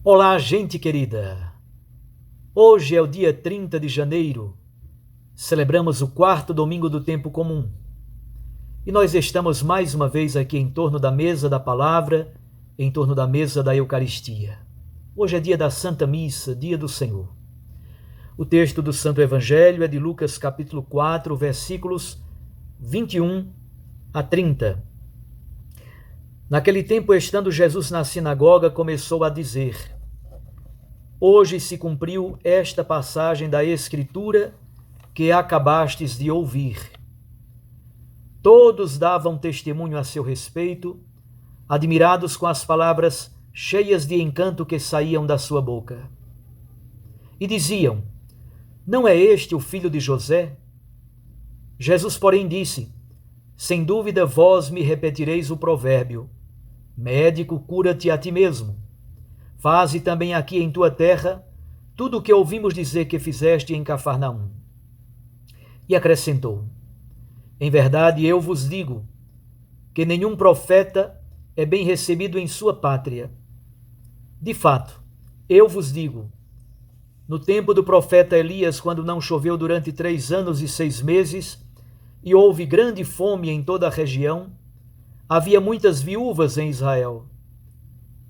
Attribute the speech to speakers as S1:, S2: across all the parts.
S1: Olá, gente querida! Hoje é o dia 30 de janeiro, celebramos o quarto domingo do tempo comum e nós estamos mais uma vez aqui em torno da mesa da palavra, em torno da mesa da Eucaristia. Hoje é dia da Santa Missa, dia do Senhor. O texto do Santo Evangelho é de Lucas capítulo 4, versículos 21 a 30. Naquele tempo, estando Jesus na sinagoga, começou a dizer: Hoje se cumpriu esta passagem da Escritura que acabastes de ouvir. Todos davam testemunho a seu respeito, admirados com as palavras cheias de encanto que saíam da sua boca. E diziam: Não é este o filho de José? Jesus, porém, disse: Sem dúvida vós me repetireis o provérbio: Médico, cura-te a ti mesmo. Faze também aqui em tua terra tudo o que ouvimos dizer que fizeste em Cafarnaum. E acrescentou: Em verdade eu vos digo que nenhum profeta é bem recebido em sua pátria. De fato, eu vos digo, no tempo do profeta Elias, quando não choveu durante 3 anos e 6 meses, e houve grande fome em toda a região, havia muitas viúvas em Israel.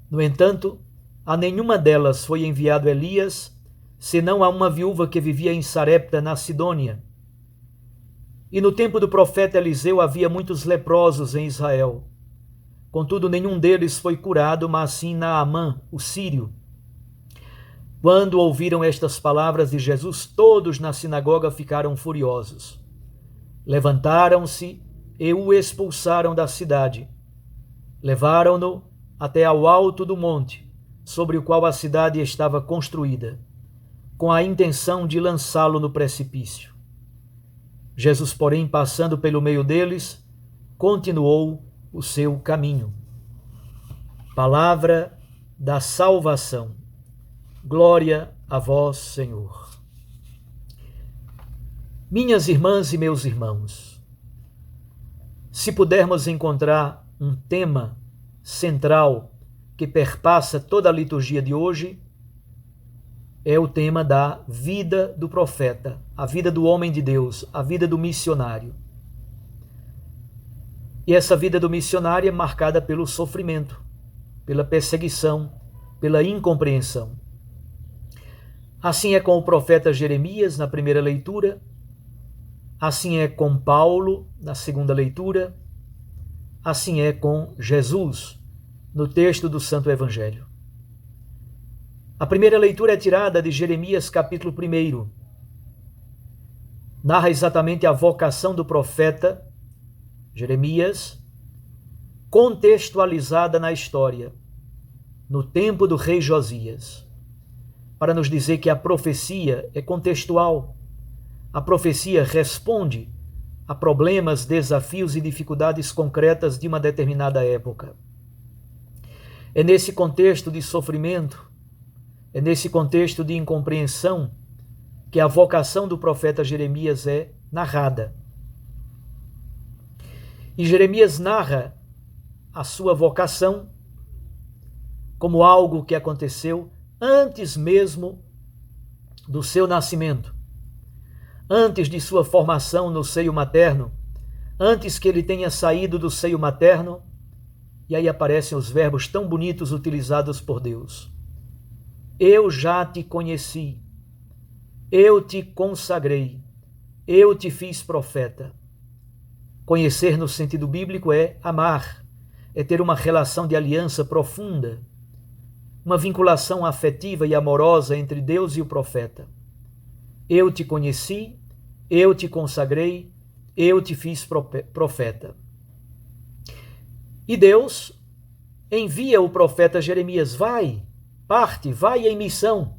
S1: No entanto, a nenhuma delas foi enviado Elias, senão a uma viúva que vivia em Sarepta, na Sidônia. E no tempo do profeta Eliseu havia muitos leprosos em Israel. Contudo, nenhum deles foi curado, mas sim Naamã, o sírio. Quando ouviram estas palavras de Jesus, todos na sinagoga ficaram furiosos. Levantaram-se e o expulsaram da cidade. Levaram-no até ao alto do monte, sobre o qual a cidade estava construída, com a intenção de lançá-lo no precipício. Jesus, porém, passando pelo meio deles, continuou o seu caminho. Palavra da salvação. Glória a vós, Senhor. Minhas irmãs e meus irmãos, se pudermos encontrar um tema central que perpassa toda a liturgia de hoje, é o tema da vida do profeta, a vida do homem de Deus, a vida do missionário. E essa vida do missionário é marcada pelo sofrimento, pela perseguição, pela incompreensão. Assim é com o profeta Jeremias, na primeira leitura, assim é com Paulo, na segunda leitura, assim é com Jesus, no texto do Santo Evangelho. A primeira leitura é tirada de Jeremias capítulo 1. Narra exatamente a vocação do profeta Jeremias, contextualizada na história, no tempo do rei Josias, para nos dizer que a profecia é contextual. A profecia responde a problemas, desafios e dificuldades concretas de uma determinada época. É nesse contexto de sofrimento, é nesse contexto de incompreensão que a vocação do profeta Jeremias é narrada. E Jeremias narra a sua vocação como algo que aconteceu antes mesmo do seu nascimento, antes de sua formação no seio materno, antes que ele tenha saído do seio materno. E aí aparecem os verbos tão bonitos utilizados por Deus. Eu já te conheci, eu te consagrei, eu te fiz profeta. Conhecer no sentido bíblico é amar, é ter uma relação de aliança profunda, uma vinculação afetiva e amorosa entre Deus e o profeta. Eu te conheci, eu te consagrei, eu te fiz profeta. E Deus envia o profeta Jeremias: parte, vai em missão.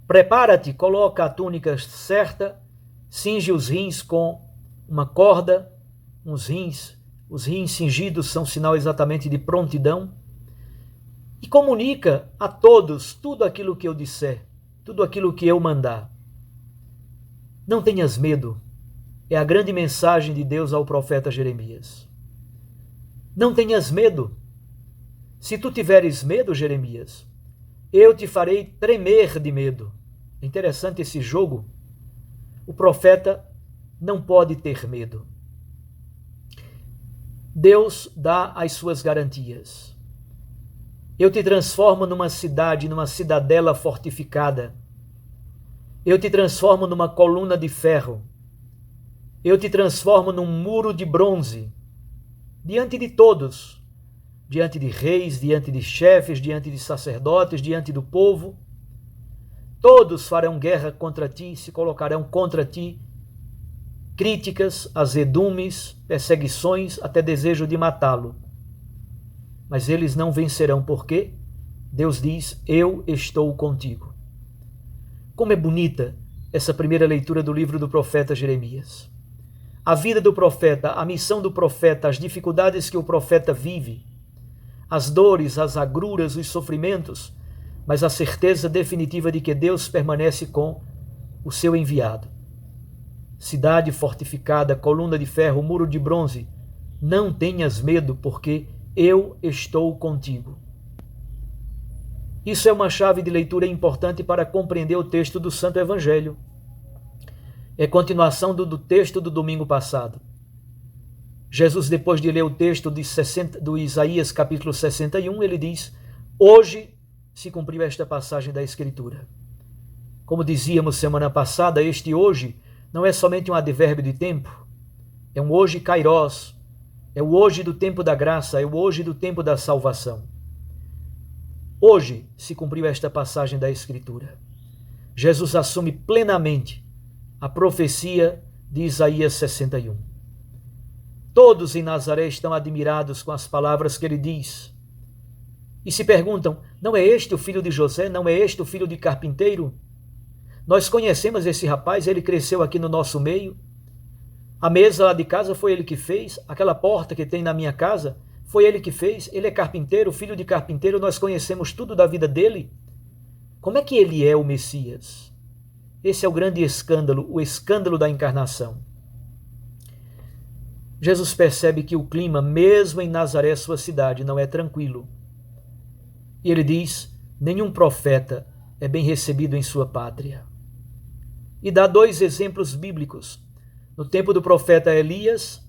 S1: Prepara-te, coloca a túnica certa, cinge os rins com uma corda, os rins cingidos são sinal exatamente de prontidão, e comunica a todos tudo aquilo que eu disser, tudo aquilo que eu mandar. Não tenhas medo, é a grande mensagem de Deus ao profeta Jeremias. Não tenhas medo. Se tu tiveres medo, Jeremias, Eu te farei tremer de medo. É interessante esse jogo. O profeta não pode ter medo. Deus dá as suas garantias. Eu te transformo numa cidade, numa cidadela fortificada. Eu te transformo numa coluna de ferro. Eu te transformo num muro de bronze. Diante de todos, diante de reis, diante de chefes, diante de sacerdotes, diante do povo, todos farão guerra contra ti, se colocarão contra ti, críticas, azedumes, perseguições, até desejo de matá-lo. Mas eles não vencerão, porque Deus diz: eu estou contigo. Como é bonita essa primeira leitura do livro do profeta Jeremias. A vida do profeta, a missão do profeta, as dificuldades que o profeta vive, as dores, as agruras, os sofrimentos, mas a certeza definitiva de que Deus permanece com o seu enviado. Cidade fortificada, coluna de ferro, muro de bronze, não tenhas medo, porque eu estou contigo. Isso é uma chave de leitura importante para compreender o texto do Santo Evangelho. É continuação do texto do domingo passado. Jesus, depois de ler o texto do Isaías capítulo 61, ele diz: hoje se cumpriu esta passagem da Escritura. Como dizíamos semana passada, este hoje não é somente um advérbio de tempo, é um hoje kairós, é o hoje do tempo da graça, é o hoje do tempo da salvação. Hoje se cumpriu esta passagem da Escritura. Jesus assume plenamente a profecia de Isaías 61. Todos em Nazaré estão admirados com as palavras que ele diz. E se perguntam: não é este o filho de José? Não é este o filho de carpinteiro? Nós conhecemos esse rapaz, ele cresceu aqui no nosso meio. A mesa lá de casa foi ele que fez. Aquela porta que tem na minha casa foi ele que fez. Ele é carpinteiro, filho de carpinteiro, nós conhecemos tudo da vida dele. Como é que ele é o Messias? Esse é o grande escândalo, o escândalo da encarnação. Jesus percebe que o clima, mesmo em Nazaré, sua cidade, não é tranquilo. E ele diz: nenhum profeta é bem recebido em sua pátria. E dá dois exemplos bíblicos. No tempo do profeta Elias,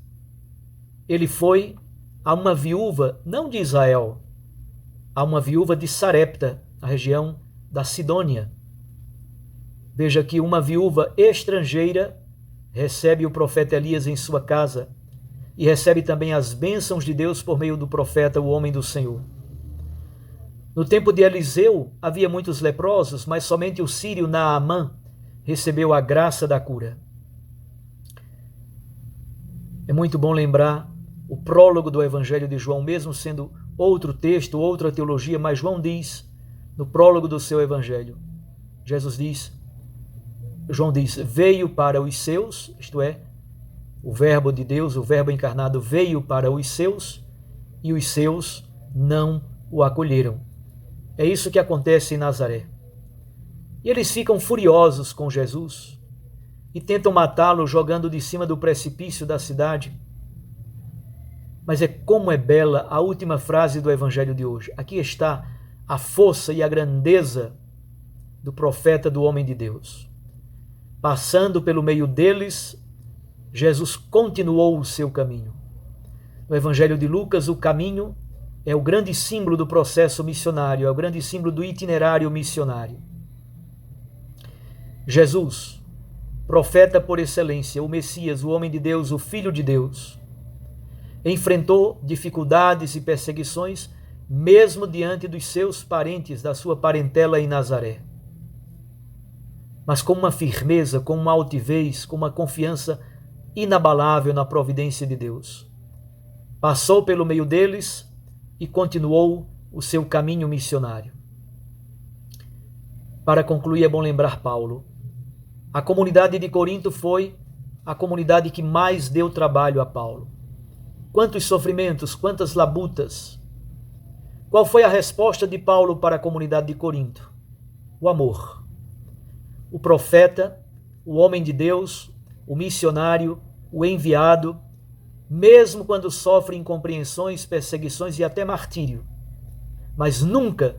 S1: ele foi a uma viúva, não de Israel, a uma viúva de Sarepta, a região da Sidônia. Veja que uma viúva estrangeira recebe o profeta Elias em sua casa e recebe também as bênçãos de Deus por meio do profeta, o homem do Senhor. No tempo de Eliseu havia muitos leprosos, mas somente o sírio Naamã recebeu a graça da cura. É muito bom lembrar o prólogo do Evangelho de João, mesmo sendo outro texto, outra teologia, mas João diz, no prólogo do seu Evangelho, João diz, veio para os seus, isto é, o verbo de Deus, o verbo encarnado veio para os seus, e os seus não o acolheram. É isso que acontece em Nazaré. E eles ficam furiosos com Jesus e tentam matá-lo jogando de cima do precipício da cidade. Mas como é bela a última frase do Evangelho de hoje. Aqui está a força e a grandeza do profeta, do homem de Deus. Passando pelo meio deles, Jesus continuou o seu caminho. No Evangelho de Lucas, o caminho é o grande símbolo do processo missionário, é o grande símbolo do itinerário missionário. Jesus, profeta por excelência, o Messias, o homem de Deus, o Filho de Deus, enfrentou dificuldades e perseguições mesmo diante dos seus parentes, da sua parentela em Nazaré. Mas com uma firmeza, com uma altivez, com uma confiança inabalável na providência de Deus. Passou pelo meio deles e continuou o seu caminho missionário. Para concluir, é bom lembrar Paulo. A comunidade de Corinto foi a comunidade que mais deu trabalho a Paulo. Quantos sofrimentos, quantas labutas. Qual foi a resposta de Paulo para a comunidade de Corinto? O amor. O profeta, o homem de Deus, o missionário, o enviado, mesmo quando sofre incompreensões, perseguições e até martírio, mas nunca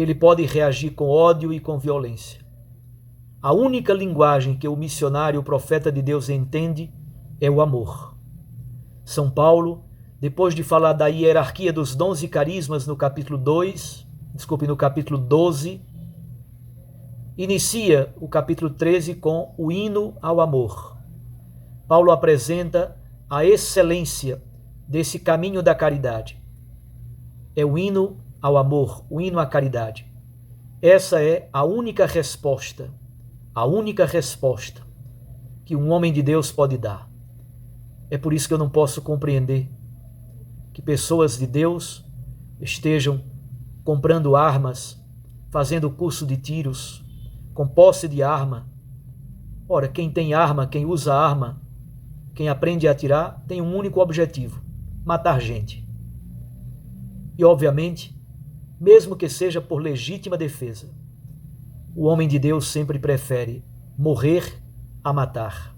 S1: ele pode reagir com ódio e com violência. A única linguagem que o missionário, o profeta de Deus entende é o amor. São Paulo, depois de falar da hierarquia dos dons e carismas no capítulo 12, inicia o capítulo 13 com o hino ao amor. Paulo apresenta a excelência desse caminho da caridade. É o hino ao amor, o hino à caridade. Essa é a única resposta que um homem de Deus pode dar. É por isso que eu não posso compreender que pessoas de Deus estejam comprando armas, fazendo curso de tiros, com posse de arma. Ora, quem tem arma, quem usa arma, quem aprende a atirar, tem um único objetivo: matar gente. E, obviamente, mesmo que seja por legítima defesa, o homem de Deus sempre prefere morrer a matar.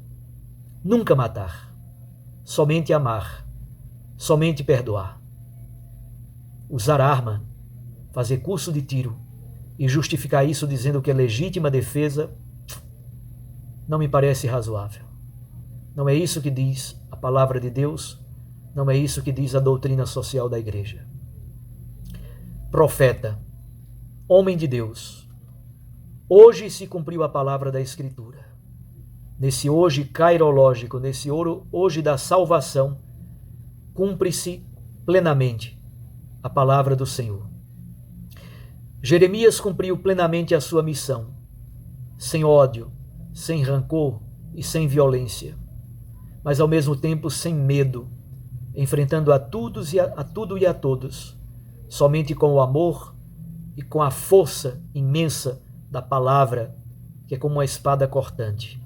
S1: Nunca matar, somente amar, somente perdoar. Usar arma, fazer curso de tiro e justificar isso dizendo que é legítima defesa, não me parece razoável. Não é isso que diz a palavra de Deus, não é isso que diz a doutrina social da igreja. Profeta, homem de Deus, hoje se cumpriu a palavra da Escritura. Nesse hoje cairológico, nesse hoje da salvação, cumpre-se plenamente a palavra do Senhor. Jeremias cumpriu plenamente a sua missão, sem ódio, sem rancor e sem violência, mas ao mesmo tempo sem medo, enfrentando a tudo e a todos, somente com o amor e com a força imensa da palavra, que é como uma espada cortante.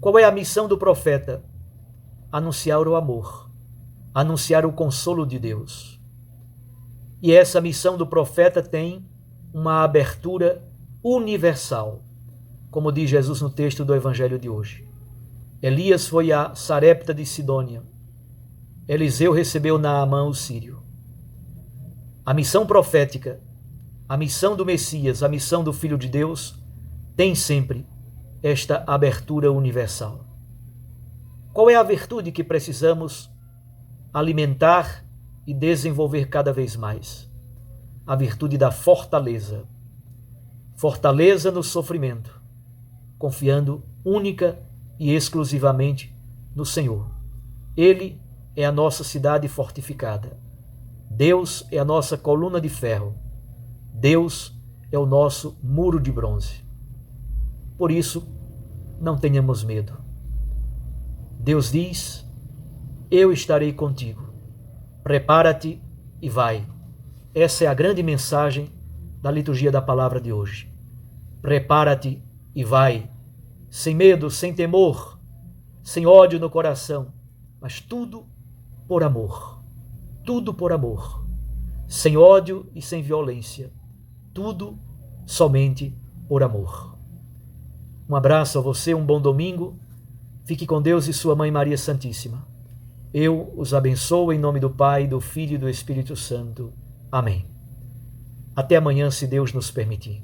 S1: Qual é a missão do profeta? Anunciar o amor, anunciar o consolo de Deus. E essa missão do profeta tem uma abertura universal, como diz Jesus no texto do Evangelho de hoje. Elias foi a Sarepta de Sidônia. Eliseu recebeu Naamã o sírio. A missão profética, a missão do Messias, a missão do Filho de Deus, tem sempre esta abertura universal. Qual é a virtude que precisamos alimentar e desenvolver cada vez mais? A virtude da fortaleza. Fortaleza no sofrimento, confiando única e exclusivamente no Senhor. Ele é a nossa cidade fortificada. Deus é a nossa coluna de ferro. Deus é o nosso muro de bronze. Por isso, não tenhamos medo. Deus diz: eu estarei contigo. Prepara-te e vai. Essa é a grande mensagem da liturgia da palavra de hoje. Prepara-te e vai, sem medo, sem temor, sem ódio no coração, mas tudo por amor. Tudo por amor, sem ódio e sem violência, tudo somente por amor. Um abraço a você, um bom domingo, fique com Deus e sua Mãe Maria Santíssima. Eu os abençoo em nome do Pai, do Filho e do Espírito Santo. Amém. Até amanhã, se Deus nos permitir.